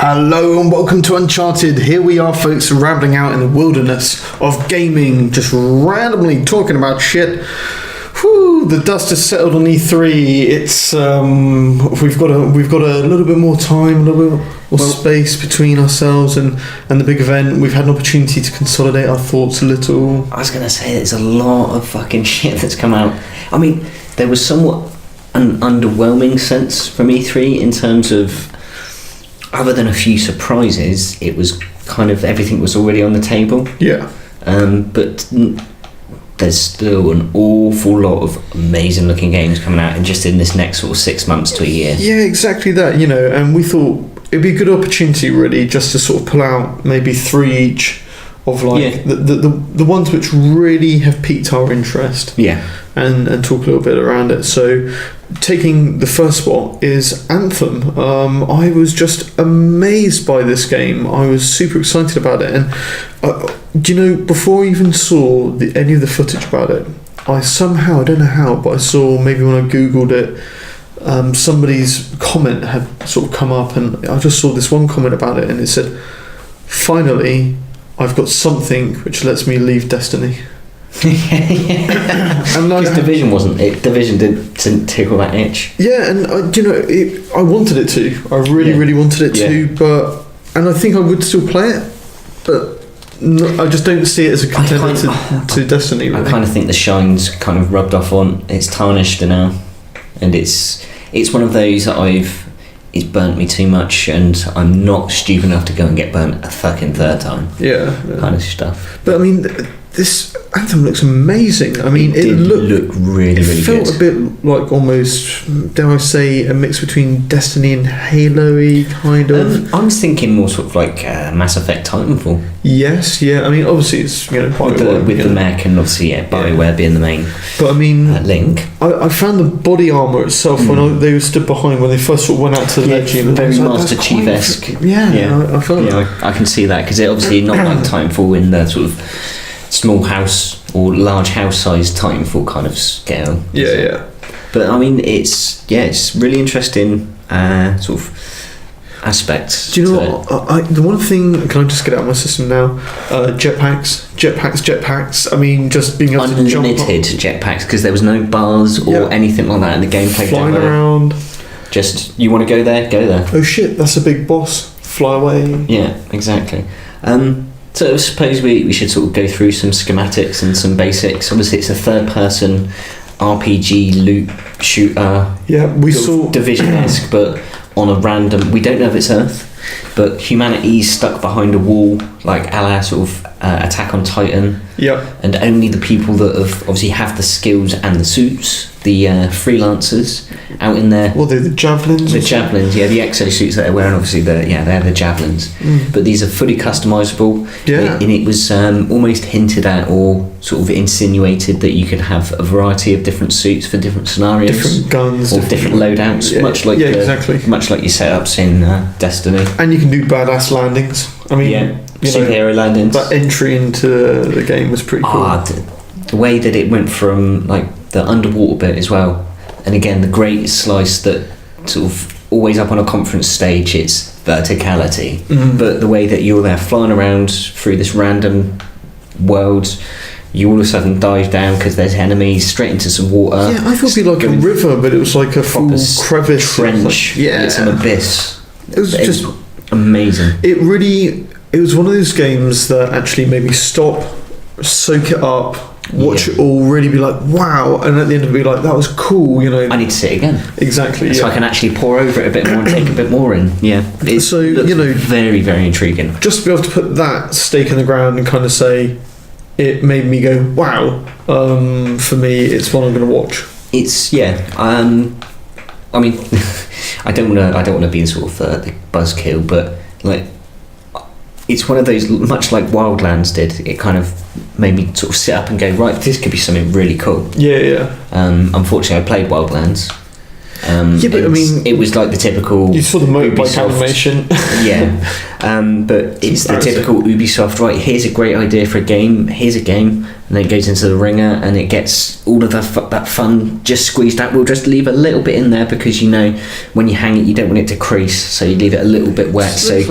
Hello and welcome to Uncharted. Here we are, folks, rambling out in the wilderness of gaming, just randomly talking about shit. Whew, the dust has settled on E3. It's we've got a little bit more time, a little bit more space between ourselves and the big event. We've had an opportunity to consolidate our thoughts a little. I was gonna say there's a lot of fucking shit that's come out. I mean, there was somewhat an underwhelming sense from E3 in terms of, other than a few surprises, it was kind of everything was already on the table. Yeah. But there's still an awful lot of amazing looking games coming out, and just in this next sort of 6 months to a year. Yeah, exactly that. And we thought it'd be a good opportunity, really, just to sort of pull out maybe three each of the ones which really have piqued our interest. Yeah. And talk a little bit around it. So, taking the first spot is Anthem. I was just amazed by this game. I was super excited about it, and before I even saw any of the footage about it, I somehow, I don't know how, but I saw, maybe when I googled it, somebody's comment had sort of come up, and I just saw this one comment about it, and it said, "Finally, I've got something which lets me leave Destiny." And like, Division wasn't it? Division didn't tickle that itch. Yeah, and I wanted it to. I really wanted it to, and I think I would still play it, but I just don't see it as a contender to Destiny. Really. I kind of think the shine's kind of rubbed off on. It's tarnished now, and it's one of those that it's burnt me too much, and I'm not stupid enough to go and get burnt a fucking third time. Yeah. Kind of stuff. But I mean, this Anthem looks amazing. I mean, it looked really good. It felt a bit like almost, dare I say, a mix between Destiny and Halo-y kind of. I was thinking more sort of like Mass Effect Titanfall. Yes, yeah. I mean, obviously it's BioWare, with the mech, and obviously BioWare being the main. But I mean, Link. I found the body armor itself when they stood behind when they first sort of went out to the legend. Very Master Chief-esque. I felt that. I can see that, because it obviously not like Titanfall in the sort of small house or large house size Titanfall kind of scale. Yeah. But I mean, it's really interesting sort of aspects. Do you know what? The one thing, can I just get it out of my system now? Jetpacks. I mean, just being able to jump unlimited jetpacks, because there was no bars or anything like that in the gameplay. Flying around. Just, you want to go there, go there. Oh shit, that's a big boss. Fly away. Yeah, exactly. So I suppose we should sort of go through some schematics and some basics. Obviously, it's a third-person RPG loot shooter. Yeah, we saw Division-esque, but on a random. We don't know if it's Earth, but humanity's stuck behind a wall, like a la sort of Attack on Titan. Yeah. And only the people that obviously have the skills and the suits, the freelancers out in there. Well, they're the javelins. The javelins, the exosuits that they're wearing, obviously, they're the javelins. But these are fully customisable. Yeah. And it was almost hinted at or sort of insinuated that you could have a variety of different suits for different scenarios. Different guns. Or different loadouts, much like exactly. Much like your setups in Destiny. And you can do badass landings. I mean, superhero landings. That entry into the game was pretty cool. The way that it went from like the underwater bit as well, and again the great slice that sort of always up on a conference stage, it's verticality, but the way that you're there flying around through this random world, you all of a sudden dive down because there's enemies straight into some water. Yeah, I thought it'd be like a river, but it was like a full crevice, trench. It's an abyss. It was just amazing. It was one of those games that actually made me stop, soak it up, watch it all, really be like, wow, and at the end of it be like, that was cool, I need to see it again. Exactly. So I can actually pour over it a bit more and take a bit more in. Yeah. So very, very intriguing. Just to be able to put that stake in the ground and kind of say, it made me go, wow. For me, it's one I'm going to watch. It's I mean, I don't want to be sort of the buzzkill, but like, it's one of those, much like Wildlands did. It kind of made me sort of sit up and go, right, this could be something really cool. Yeah. Unfortunately, I played Wildlands. But I mean, it was like the typical. You saw the motorbike animation. But it's the typical Ubisoft. Right, here's a great idea for a game. Here's a game, and then it goes into the ringer, and it gets all of that fun just squeezed out. We'll just leave a little bit in there because when you hang it, you don't want it to crease, so you leave it a little bit wet. So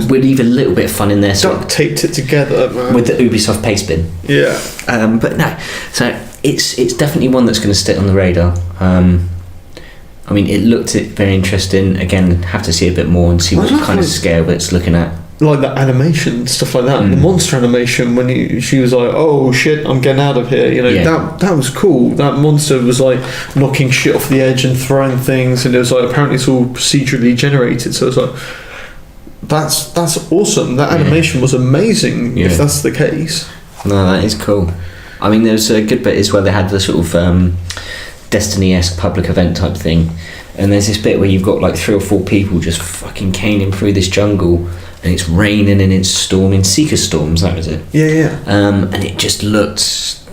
we'll leave a little bit of fun in there. Duct taped it together, man. With the Ubisoft paste bin. Yeah. But no, so it's definitely one that's going to stick on the radar. I mean, it looked very interesting. Again, have to see a bit more and see what kind of scale it's looking at. Like the animation, stuff like that. The monster animation, when she was like, "Oh shit, I'm getting out of here," that was cool. That monster was like knocking shit off the edge and throwing things, and it was like apparently it's all procedurally generated. So it's like that's awesome. That animation was amazing. If that's the case. No, that is cool. I mean, there's a good bit as well. They had the sort of Destiny-esque public event type thing, and there's this bit where you've got like 3 or 4 people just fucking caning through this jungle, and it's raining and it's storming. Seeker Storms, that was it. Yeah. And it just looked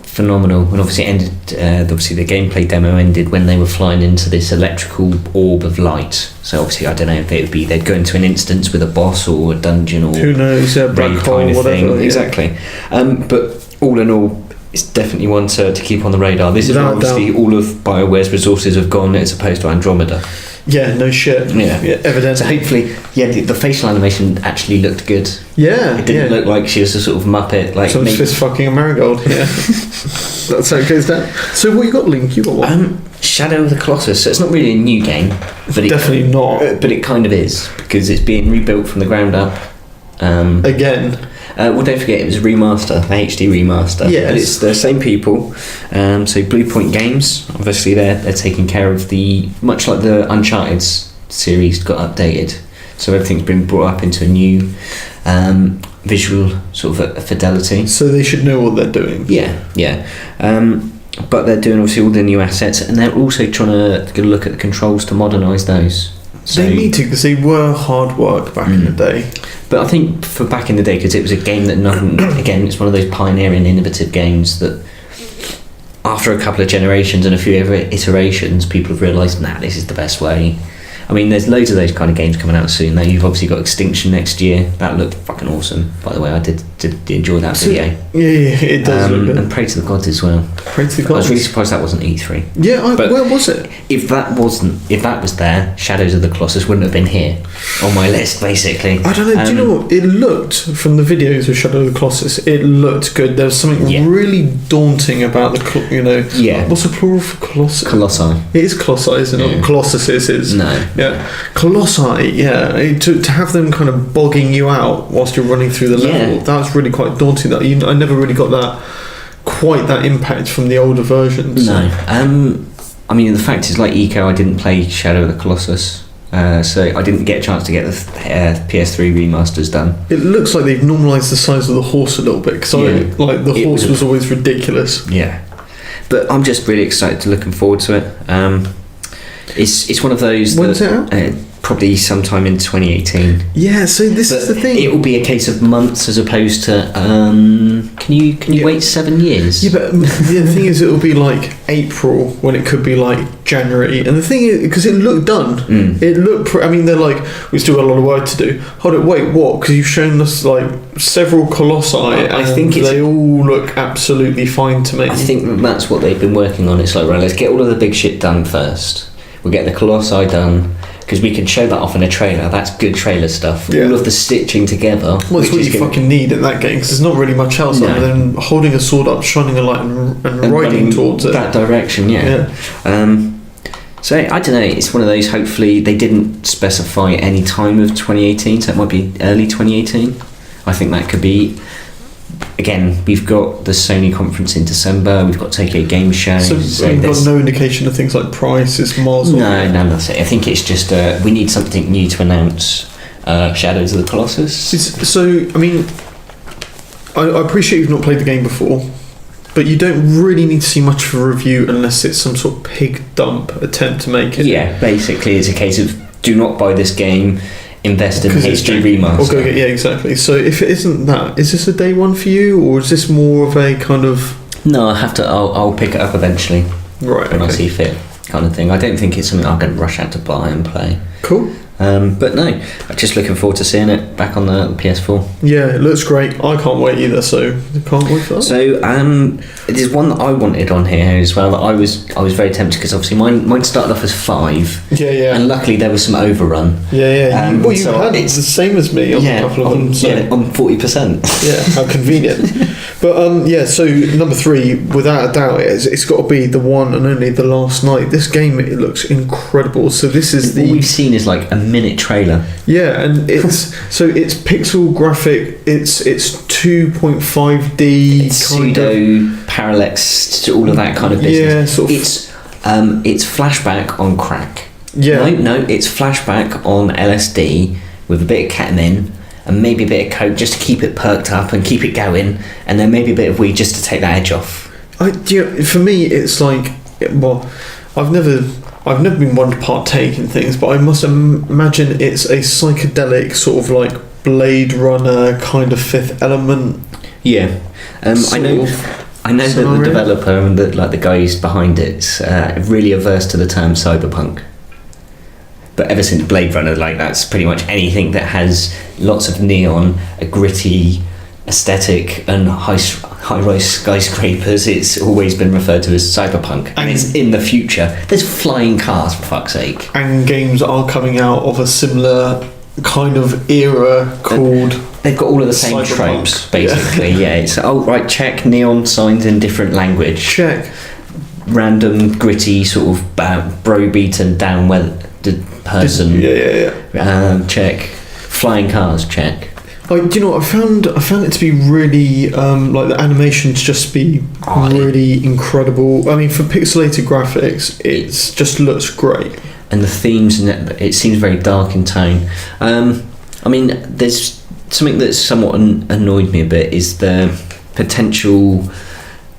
phenomenal. And obviously it ended. Obviously the gameplay demo ended when they were flying into this electrical orb of light. So obviously I don't know if it would be they'd go into an instance with a boss or a dungeon or who knows, black hole, kind of whatever. Thing. Yeah. Exactly. But all in all, it's definitely one to keep on the radar. This is obviously all of BioWare's resources have gone as opposed to Andromeda. Yeah, no shit. Yeah, evidently. So hopefully, the facial animation actually looked good. Yeah, it didn't look like she was a sort of Muppet. Like someone's fist fucking a marigold. Yeah, that's how it goes down. So what you got, Link? You got one? Shadow of the Colossus. So it's not really a new game, but definitely not. But it kind of is because it's being rebuilt from the ground up. Again. Well, don't forget it was a remaster, the HD remaster. Yes. But it's the same people. So Bluepoint Games, obviously they're taking care of much like the Uncharted series got updated. So everything's been brought up into a new visual sort of a fidelity. So they should know what they're doing. Yeah. But they're doing obviously all the new assets, and they're also trying to get a look at the controls to modernise those. So, they need to, because they were hard work back in the day. But I think for back in the day, because it was a game that again, it's one of those pioneering, innovative games that after a couple of generations and a few iterations, people have realised, this is the best way. I mean, there's loads of those kind of games coming out soon. Now you've obviously got Extinction next year. That looked fucking awesome, by the way. I did enjoy that video. Yeah, it does look good. And Pray to the Gods as well. Pray to the Gods. I was really surprised that wasn't E3. Yeah, where was it? If that was there, Shadows of the Colossus wouldn't have been here on my list, basically. I don't know. Do you know what? It looked, from the videos of Shadow of the Colossus, it looked good. There was something really daunting about what's the plural for Colossus? Colossi. It is Colossi, isn't it? Colossus is. No. Yeah. Colossi, yeah. To have them kind of bogging you out whilst you're running through the level, that was really quite daunting. I never really got quite that impact from the older versions. No. I mean, the fact is, like Eco, I didn't play Shadow of the Colossus. So I didn't get a chance to get the PS3 remasters done. It looks like they've normalised the size of the horse a little bit, because the horse was always ridiculous. Yeah. But I'm just really excited, looking forward to it. It's one of those. When's it out? Probably sometime in 2018. Yeah, so this is the thing. It will be a case of months as opposed to. Can you wait 7 years? Yeah, but the thing is, it will be like April when it could be like January. And the thing is, because it looked done, it looked. I mean, they're like, we still got a lot of work to do. Hold it, wait, what? Because you've shown us like several colossi, I think they all look absolutely fine to me. I think that's what they've been working on. It's like, right, let's get all of the big shit done first. We'll get the colossi done, because we can show that off in a trailer. That's good trailer stuff. Yeah. All of the stitching together. Well, it's what you fucking need in that game, because there's not really much else other than holding a sword up, shining a light, and riding towards it. That direction, yeah. So I don't know. It's one of those. Hopefully, they didn't specify any time of 2018, so it might be early 2018. I think that could be. Again, we've got the Sony conference in December. We've got Tokyo Game Show. So we've got no indication of things like prices, miles. No, that's it. I think it's just we need something new to announce. Shadows of the Colossus. So I mean, I appreciate you've not played the game before, but you don't really need to see much of a review unless it's some sort of pig dump attempt to make it. Yeah, basically, it's a case of do not buy this game. Invest in HD remaster. Yeah, exactly. So if it isn't that, is this a day one for you, or is this more of a kind of? No, I'll pick it up eventually. Right. When I see fit. kind of thing. I don't think it's something I'm going to rush out to buy and play. Cool. But no, I'm just looking forward to seeing it back on the PS4. Yeah, it looks great. I can't wait either, so I can't wait for that. So there's one that I wanted on here as well that I was very tempted, because obviously mine started off as 5. Yeah. And luckily there was some overrun. Yeah. You had the same as me on a couple of them. So. Yeah, on 40%. Yeah, how convenient. But so number 3, without a doubt, it's got to be the one and only The Last Night. This game, it looks incredible. So this is all we've seen is like a minute trailer. Yeah, and it's it's pixel graphic. It's 2.5D. It's pseudo parallax, all of that kind of business. Yeah, it's flashback on crack. Yeah. No, it's flashback on LSD with a bit of ketamine and maybe a bit of coke just to keep it perked up and keep it going, and then maybe a bit of weed just to take that edge off. For me, it's like, well, I've never been one to partake in things, but I must imagine it's a psychedelic sort of like Blade Runner kind of Fifth Element. Yeah, I know that the developer and the guys behind it's really averse to the term cyberpunk. But ever since Blade Runner, that's pretty much anything that has lots of neon, a gritty aesthetic, and high-rise skyscrapers. It's always been referred to as cyberpunk, and it's in the future. There's flying cars, for fuck's sake. And games are coming out of a similar kind of era called. They've got all of the same cyberpunk tropes, basically. Yeah. It's check neon signs in different language. Check random gritty sort of browbeaten down weathered person. Yeah. Check flying cars. Check. I found it to be really the animations just be really incredible. I mean, for pixelated graphics, it just looks great. And the themes, and it seems very dark in tone. I mean, there's something that's somewhat annoyed me a bit is the potential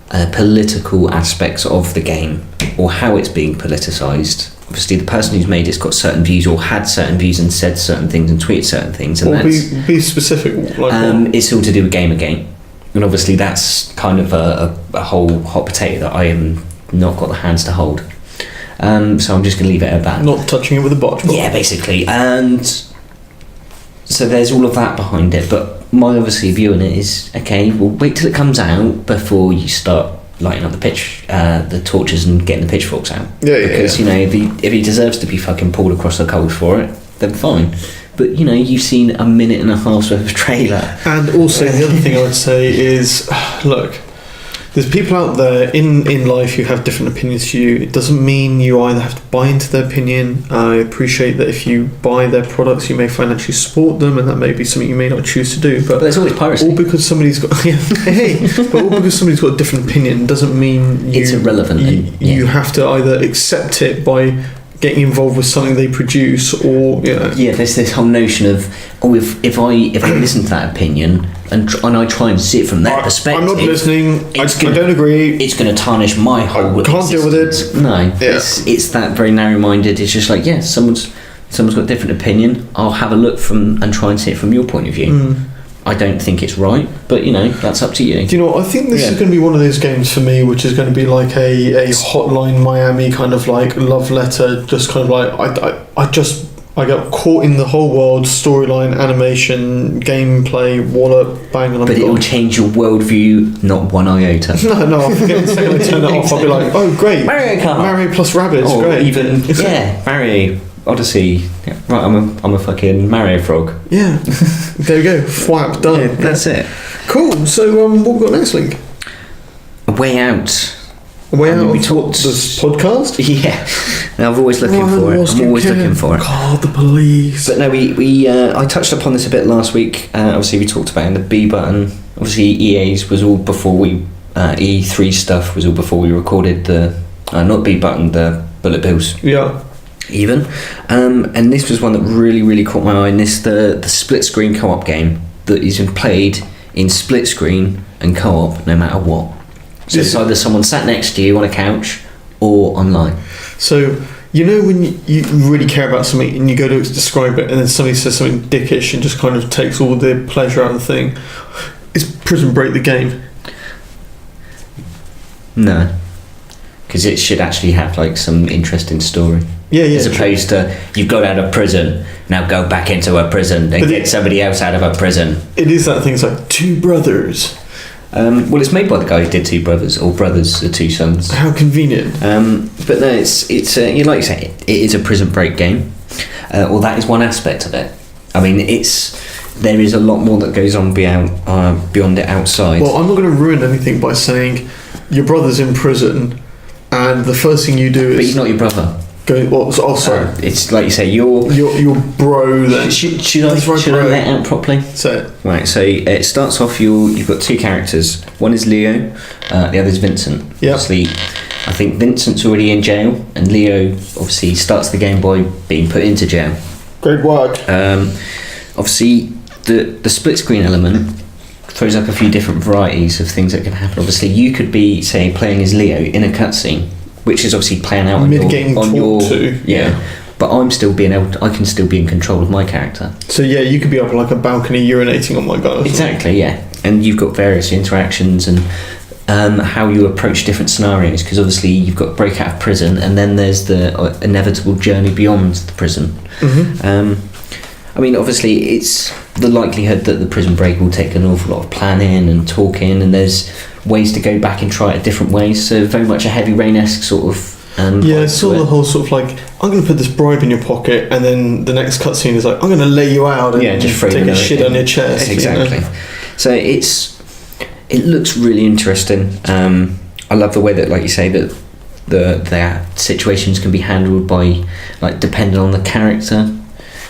political aspects of the game, or how it's being politicized. Obviously, the person who's made it's got certain views, or had certain views, and said certain things, and tweeted certain things. And be specific. It's all to do with Gamergate, and obviously that's kind of a whole hot potato that I am not got the hands to hold. So I'm just going to leave it at that. Not touching it with a botch. Yeah, basically. And so there's all of that behind it. But my obviously view on it is, okay, well, wait till it comes out before you start lighting up the torches and getting the pitchforks out. Because if he deserves to be fucking pulled across the coals for it, then fine. But you've seen a minute and a half's worth of trailer. And also the other thing I would say is, look, there's people out there in life who have different opinions to you. It doesn't mean you either have to buy into their opinion. I appreciate that if you buy their products, you may financially support them, and that may be something you may not choose to do. But there's always piracy. All because somebody's got a different opinion doesn't mean it's irrelevant. You have to either accept it by getting involved with something they produce, or there's this whole notion of if I listen to that opinion and I try and see it from their perspective, I'm not listening. I don't agree. It's going to tarnish my whole. Can't deal with it. No, it's that very narrow-minded. It's just like someone's got a different opinion. I'll have a look and try and see it from your point of view. I don't think it's right, but that's up to you. Do you know what? I think this is going to be one of those games for me, which is going to be like a Hotline Miami kind of like love letter. Just kind of like I got caught in the whole world storyline, animation, gameplay, wallop, bang, and I'm But it will change your worldview, not one iota. No, I'll forget the second I turn it off. I'll be like, oh great, Mario Kart, Mario plus Rabbids, great. Even Mario Odyssey. Yeah, right, I'm a fucking Mario frog. Yeah, there we go. Thwap, done. Yeah, that's it. Cool. So what we got next, Link? A Way Out. We talked this podcast. Yeah, and I'm always looking for it. I'm always looking for it. God, the police. But no, we I touched upon this a bit last week. Obviously, we talked about the B button. Obviously, EA's was all before we E3 stuff was all before we recorded the not B button, the bullet bills. Yeah. Even, and this was one that really caught my eye. And this the split screen co-op game that is played in split screen and co-op no matter what. So it's either someone sat next to you on a couch or online. So when you really care about something and you go to describe it and then somebody says something dickish and just kind of takes all the pleasure out of the thing, is Prison Break the game? No. because it should actually have like some interesting story. Yeah, As opposed to you've got out of prison, now go back into a prison and get somebody else out of a prison. It is that thing. It's like Two Brothers. Well, it's made by the guy who did Two Brothers, or Brothers, the Two Sons. How convenient. But no, it's you like you say, it is a prison break game. Or that is one aspect of it. I mean, there is a lot more that goes on beyond it outside. Well, I'm not going to ruin anything by saying your brother's in prison, and the first thing you do is. But he's not your brother. Sorry. It's like you say, your bro. Then should I lay it out properly? Say it. Right. So it starts off. You've got two characters. One is Leo. The other is Vincent. Yeah. Obviously, I think Vincent's already in jail, and Leo obviously starts the game by being put into jail. Great work. Obviously, the split screen element throws up a few different varieties of things that can happen. Obviously, you could be, say, playing as Leo in a cutscene, which is obviously playing out on your yeah. But I can still be in control of my character. So yeah, you could be up on like a balcony urinating on my guy. Exactly, yeah. And you've got various interactions and how you approach different scenarios, because obviously you've got break out of prison, and then there's the inevitable journey beyond the prison. Mm-hmm. I mean, obviously, it's the likelihood that the prison break will take an awful lot of planning and talking, and there's ways to go back and try it different ways. So very much a Heavy Rain-esque sort of. Yeah, it's all the whole sort of like, I'm going to put this bribe in your pocket, and then the next cutscene is like, I'm going to lay you out and just take a shit on your chest. Exactly. You know? So it looks really interesting. I love the way that, like you say, that the situations can be handled by, like, depending on the character,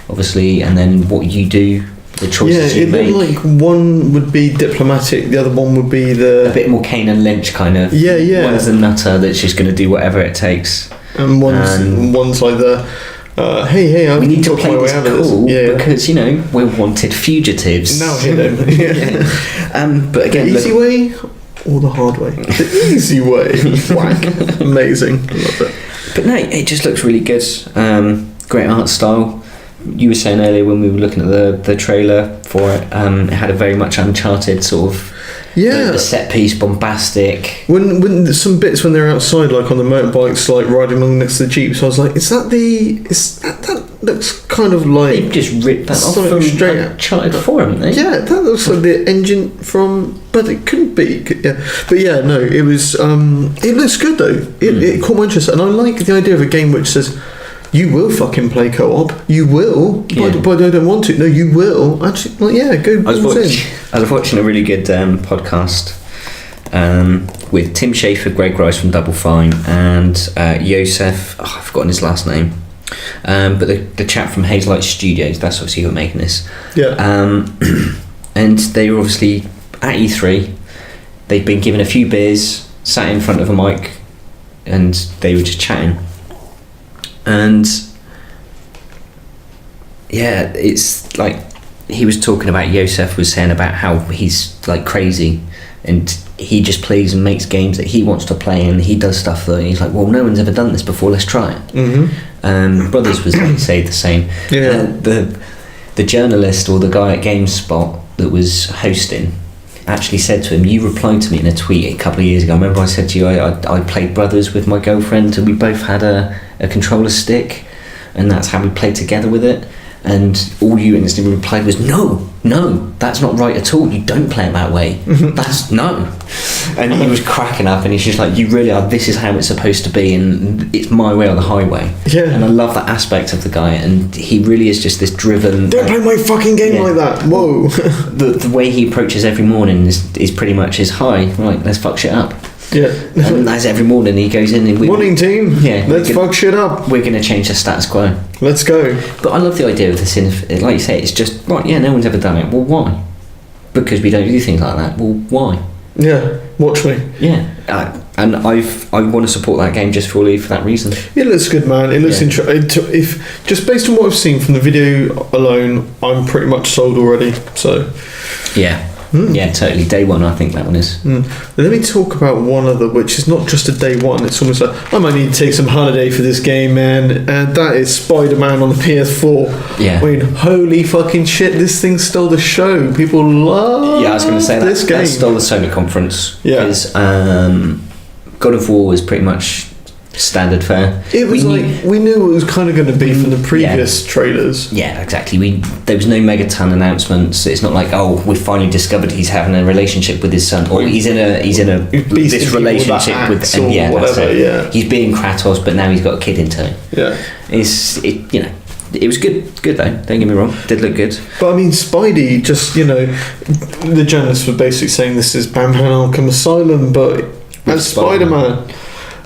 obviously, and then what you do, the choices you make. Yeah, like one would be diplomatic, the other one would be a bit more Kane and Lynch kind of. Yeah. One's the nutter that's just going to do whatever it takes, and one's like the hey, we need to play this cool because we're wanted fugitives. Now hit him. Yeah. But again, the easy way or the hard way? The easy way. Whack. Amazing. I love it. But no, it just looks really good. Great art style. You were saying earlier when we were looking at the trailer for it, it had a very much Uncharted sort of the set piece, bombastic. When there's some bits when they're outside, like on the motorbikes, like riding along next to the jeeps, I was like, that looks kind of like they've just ripped that off from straight Uncharted 4, haven't they? Yeah, that looks like the engine from, but it couldn't be. Yeah, but yeah, no, it was. It looks good though. It caught my interest, and I like the idea of a game which says, you will fucking play co-op. You will, but I don't want to. No, you will. Actually, go. I was watching a really good podcast with Tim Schafer, Greg Rice from Double Fine, and Yosef. I've forgotten his last name. But the chap from Hazelight Studios. That's obviously who are making this. Yeah. And they were obviously at E3. They'd been given a few beers, sat in front of a mic, and they were just chatting. And yeah, it's like he was talking about, Yosef was saying about how he's like crazy and he just plays and makes games that he wants to play, and he does stuff that he's like, well, no one's ever done this before, let's try it. Mm-hmm. Brothers was like say the same. Yeah. The journalist or the guy at GameSpot that was hosting actually said to him, you replied to me in a tweet a couple of years ago. I remember I said to you, I played Brothers with my girlfriend, and we both had a controller stick, and that's how we played together with it. And all you instantly replied was, no, that's not right at all. You don't play it that way. That's no. And he was cracking up, and he's just like, you really are, this is how it's supposed to be, and it's my way or the highway. Yeah. And I love that aspect of the guy, and he really is just this driven. Don't play my fucking game like that. Whoa. The way he approaches every morning is pretty much his hi, right, let's fuck shit up. Yeah. And that's every morning he goes in and morning team. Yeah. Let's fuck shit up. We're gonna change the status quo. Let's go. But I love the idea of this. Like you say, it's just right. Yeah, no one's ever done it. Well, why? Because we don't do things like that. Well, why? Yeah. Watch me. Yeah. And I want to support that game just fully for that reason. It looks good, man. It looks interesting. If just based on what I've seen from the video alone, I'm pretty much sold already. So. Yeah. Yeah, totally. Day one, I think that one is. Let me talk about one other, which is not just a day one. It's almost like, I might need to take some holiday for this game, man. And that is Spider-Man on the PS4. Yeah. I mean, holy fucking shit, this thing stole the show. People love I was going to say this game. That stole the Sony conference. Yeah. Because God of War was pretty much standard fare. It was we knew it was kind of going to be from the previous trailers. Yeah, exactly. There was no megaton announcements. It's not like, oh, we've finally discovered he's having a relationship with his son, or he's in a this relationship with whatever. Yeah, he's being Kratos, but now he's got a kid in tow. Yeah, it was good though. Don't get me wrong, did look good. But I mean, Spidey, just the journalists were basically saying this is Batman Arkham Asylum, but as Spider-Man.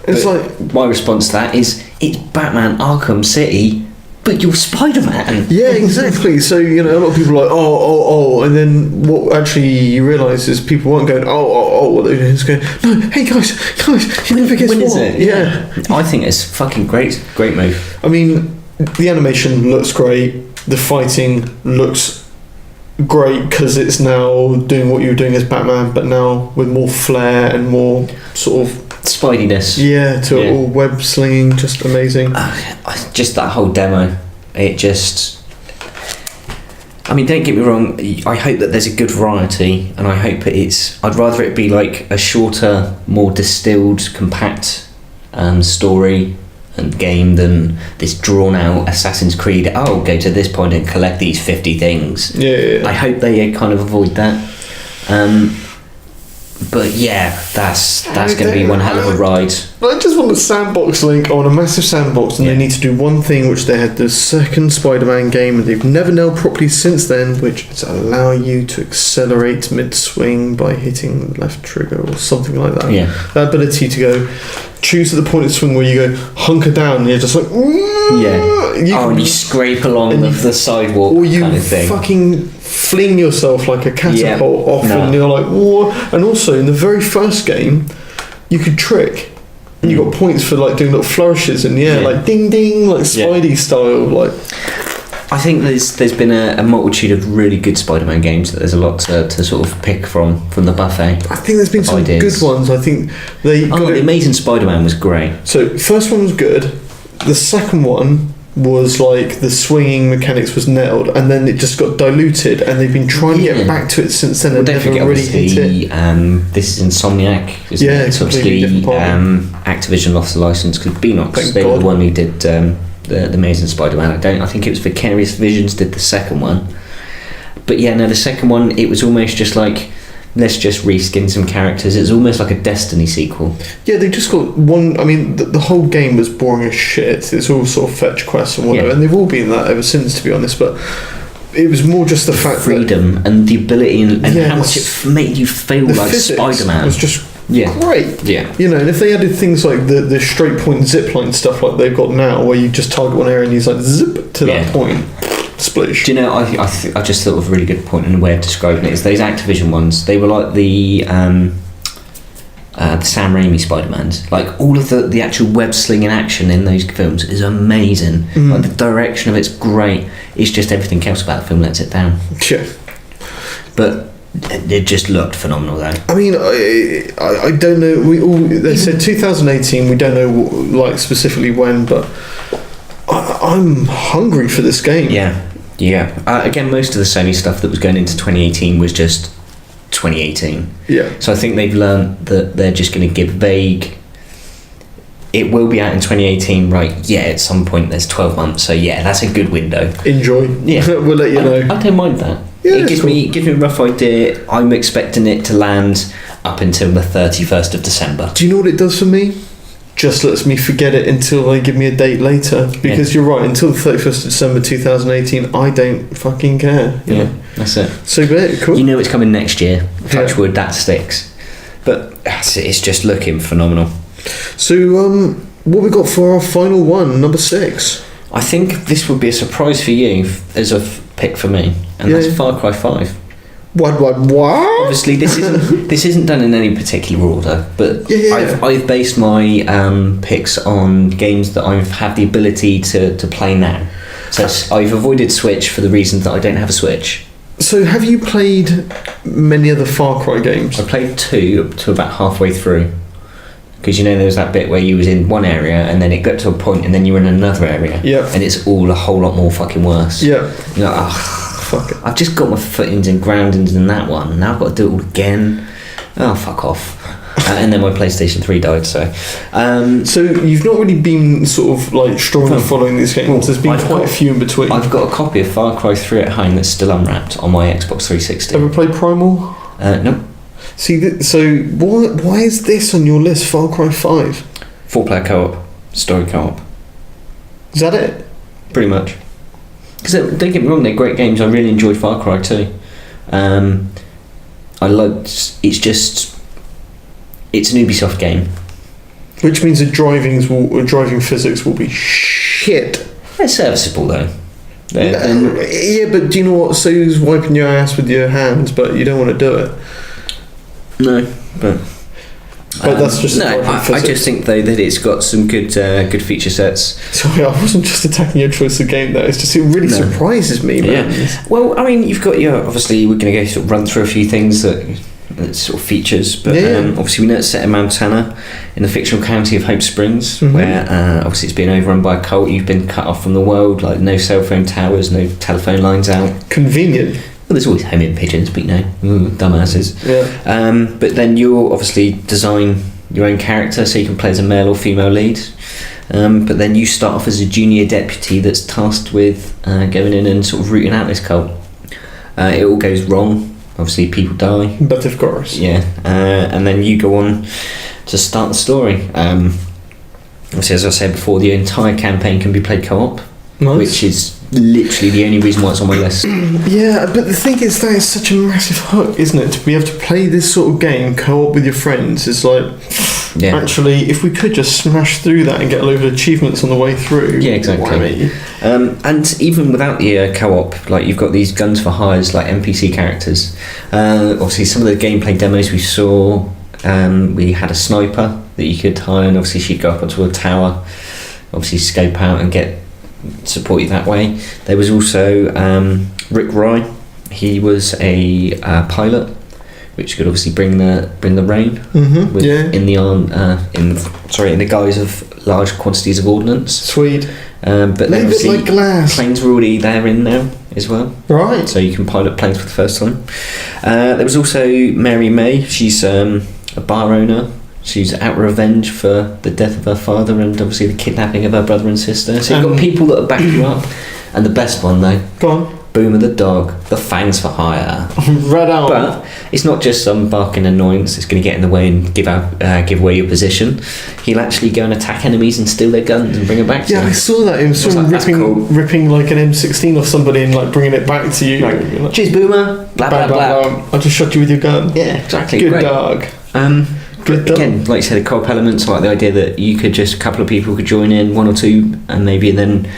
It's like, my response to that is, it's Batman Arkham City, but you're Spider-Man. Yeah, exactly. So a lot of people are like, oh, and then what actually you realise is people weren't going, what they're doing is going, no, hey guys, you never guess when what? Is it? Yeah. I think it's fucking great move. I mean, the animation looks great, the fighting looks great because it's now doing what you were doing as Batman, but now with more flair and more sort of Spidiness. Yeah, all web slinging, just amazing. Just that whole demo, it just. I mean, don't get me wrong. I hope that there's a good variety, and I hope I'd rather it be like a shorter, more distilled, compact story and game than this drawn-out Assassin's Creed. Oh, go to this point and collect these 50 things. Yeah. I hope they kind of avoid that. But yeah, that's going to be one hell of a ride. I just want a sandbox, Link. I want a massive sandbox, and they need to do one thing, which they had the second Spider-Man game, and they've never nailed properly since then, which is allow you to accelerate mid-swing by hitting left trigger or something like that. Yeah. That ability to go choose at the point of swing where you go hunker down, and you're just like, and you scrape along the sidewalk, or you kind of thing. Fucking fling yourself like a catapult off, and you're like, whoa. And also in the very first game, you could trick. And you got points for like doing little flourishes in the air, like ding ding, like Spidey style. Like, I think there's been a multitude of really good Spider-Man games that there's a lot to sort of pick from the buffet. I think there's been some good ones. I think the Amazing Spider-Man was great. So first one was good. The second one was like the swinging mechanics was nailed, and then it just got diluted, and they've been trying to get back to it since then. Well, don't forget, really hit it. This is Insomniac, isn't it? It's obviously Activision lost the license because Beanox, they were the one who did the Amazing Spider-Man. I think it was Vicarious Visions did the second one, but the second one, it was almost just like, let's just reskin some characters. It's almost like a Destiny sequel. Yeah, they just got one. I mean, the whole game was boring as shit. It's all sort of fetch quests and whatever, and they've all been that ever since, to be honest. But it was more just the fact freedom and the ability and how much it made you feel like Spider-Man was just great. Yeah, and if they added things like the straight point zipline stuff like they've got now, where you just target one area and you like zip to that point. Splish. Do you know, I just thought of a really good point and a way of describing it is those Activision ones, they were like the Sam Raimi Spider-Mans. Like all of the actual web slinging action in those films is amazing. Like the direction of it's great. It's just everything else about the film lets it down. Yeah. But it just looked phenomenal though. I mean, I don't know. They said 2018. We don't know like specifically when, but I'm hungry for this game. Yeah. Again, most of the Sony stuff that was going into 2018 was just 2018. Yeah. So I think they've learned that they're just going to give vague. It will be out in 2018, right? Yeah, at some point there's 12 months, so yeah, that's a good window. Enjoy. Yeah, we'll let you know. I don't mind that. Yeah, it gives me a rough idea. I'm expecting it to land up until the 31st of December. Do you know what it does for me? Just lets me forget it until they give me a date later, because you're right, until the 31st of December 2018 I don't fucking care, you know? That's it. So cool. You know it's coming next year. Touch wood, that sticks. But it's just looking phenomenal. So what we got for our final one, number 6? I think this would be a surprise for you as a pick for me, and that's Far Cry 5. What? Obviously, this isn't done in any particular order, but I've based my picks on games that I've had the ability to play now. So I've avoided Switch for the reason that I don't have a Switch. So have you played many other Far Cry games? I played 2 up to about halfway through. Because there was that bit where you was in one area and then it got to a point and then you were in another area. Yeah. And it's all a whole lot more fucking worse. Yeah. You're like, fuck it. I've just got my footings and groundings in that one. Now I've got to do it all again. Oh, fuck off. and then my PlayStation 3 died. So you've not really been sort of like strongly following these games. There's been quite a few in between. I've got a copy of Far Cry 3 at home that's still unwrapped on my Xbox 360. Ever played Primal? No. See, so why is this on your list? Far Cry 5. 4-player co-op, story co-op. Is that it? Pretty much. Because don't get me wrong, they're great games. I really enjoyed Far Cry 2. It's an Ubisoft game. Which means the driving physics will be shit. They're serviceable though. Yeah, but do you know what? So's wiping your ass with your hands, but you don't want to do it. No, but that's just I just think though that it's got some good feature sets. Sorry, I wasn't just attacking your choice of game though. It's just it really surprises me, man. Yeah. Well, I mean, you've got your obviously we're going to go sort of run through a few things that sort of features, but obviously we know it's set in Montana in the fictional county of Hope Springs, where obviously it's been overrun by a cult. You've been cut off from the world, like no cell phone towers, no telephone lines out. Convenient. Well, there's always homing pigeons, but dumbasses. Yeah. But then you'll obviously design your own character so you can play as a male or female lead. But then you start off as a junior deputy that's tasked with going in and sort of rooting out this cult. It all goes wrong. Obviously, people die. But of course. Yeah. And then you go on to start the story. Obviously, as I said before, the entire campaign can be played co-op. Nice. Which is literally the only reason why it's on my list. Yeah, but the thing is that is such a massive hook, isn't it? To be able to play this sort of game co-op with your friends is like, actually, if we could just smash through that and get a load of achievements on the way through. Yeah, exactly. And even without the co-op, like you've got these guns for hires, like NPC characters. Obviously, some of the gameplay demos we saw, we had a sniper that you could hire, and obviously she'd go up onto a tower, obviously scope out and get support you that way. There was also Rick Rye. He was a pilot, which could obviously bring the rain in the guise of large quantities of ordnance. Sweet. But then obviously like glass. Planes were already there in now as well. Right. So you can pilot planes for the first time. There was also Mary May. She's a bar owner. She's out revenge for the death of her father and obviously the kidnapping of her brother and sister. So you've got people that back you up. And the best one though. Go on. Boomer the dog, the fangs for hire. Right out. But it's not just some barking annoyance that's going to get in the way and give away your position. He'll actually go and attack enemies and steal their guns and bring them back to you. Yeah, I saw that. Him sort of ripping like an M16 off somebody and like bringing it back to you. Like, cheers, Boomer. Blah, blah, blah. I just shot you with your gun. Yeah, exactly. Good dog. Again, like you said, the co-op elements, like the idea that you could just, a couple of people could join in, one or two, and maybe then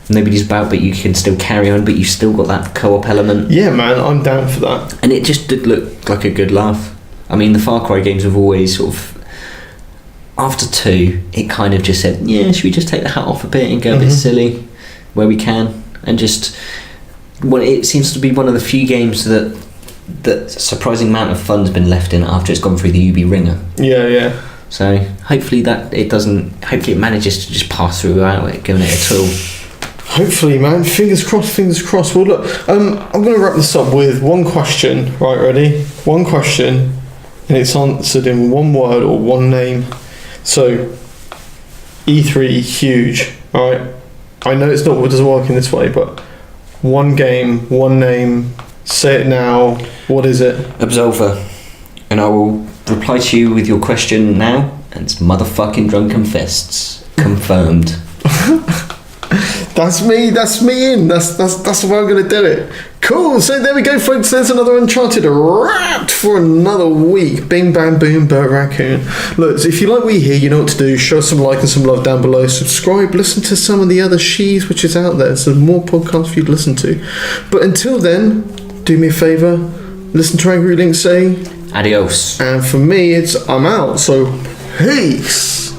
nobody's about, but you can still carry on, but you've still got that co-op element. Yeah, man, I'm down for that. And it just did look like a good laugh. I mean, the Far Cry games have always sort of, after 2, it kind of just said, yeah, should we just take the hat off a bit and go a bit silly where we can, and just, well, it seems to be one of the few games that surprising amount of fun's been left in after it's gone through the UB ringer. Yeah. So hopefully it manages to just pass through without it giving it a tool. Hopefully, man. Fingers crossed. Well, look, I'm going to wrap this up with one question. Right, ready? One question, and it's answered in one word or one name. So, E3, huge. All right. I know it doesn't work in this way, but one game, one name. Say it now. What is it? Absolver. And I will reply to you with your question now, and it's motherfucking Drunken Fists. Confirmed. That's me in. That's the way I'm going to do it. Cool. So there we go, folks. There's another Uncharted wrapped for another week. Bing, bang, boom, Burt Raccoon. Look, so if you like what you hear, you know what to do. Show us some like and some love down below. Subscribe. Listen to some of the other sheaves which is out there. So more podcasts for you to listen to. But until then, do me a favour. Listen to Angry Link say adios. And for me, I'm out. So peace.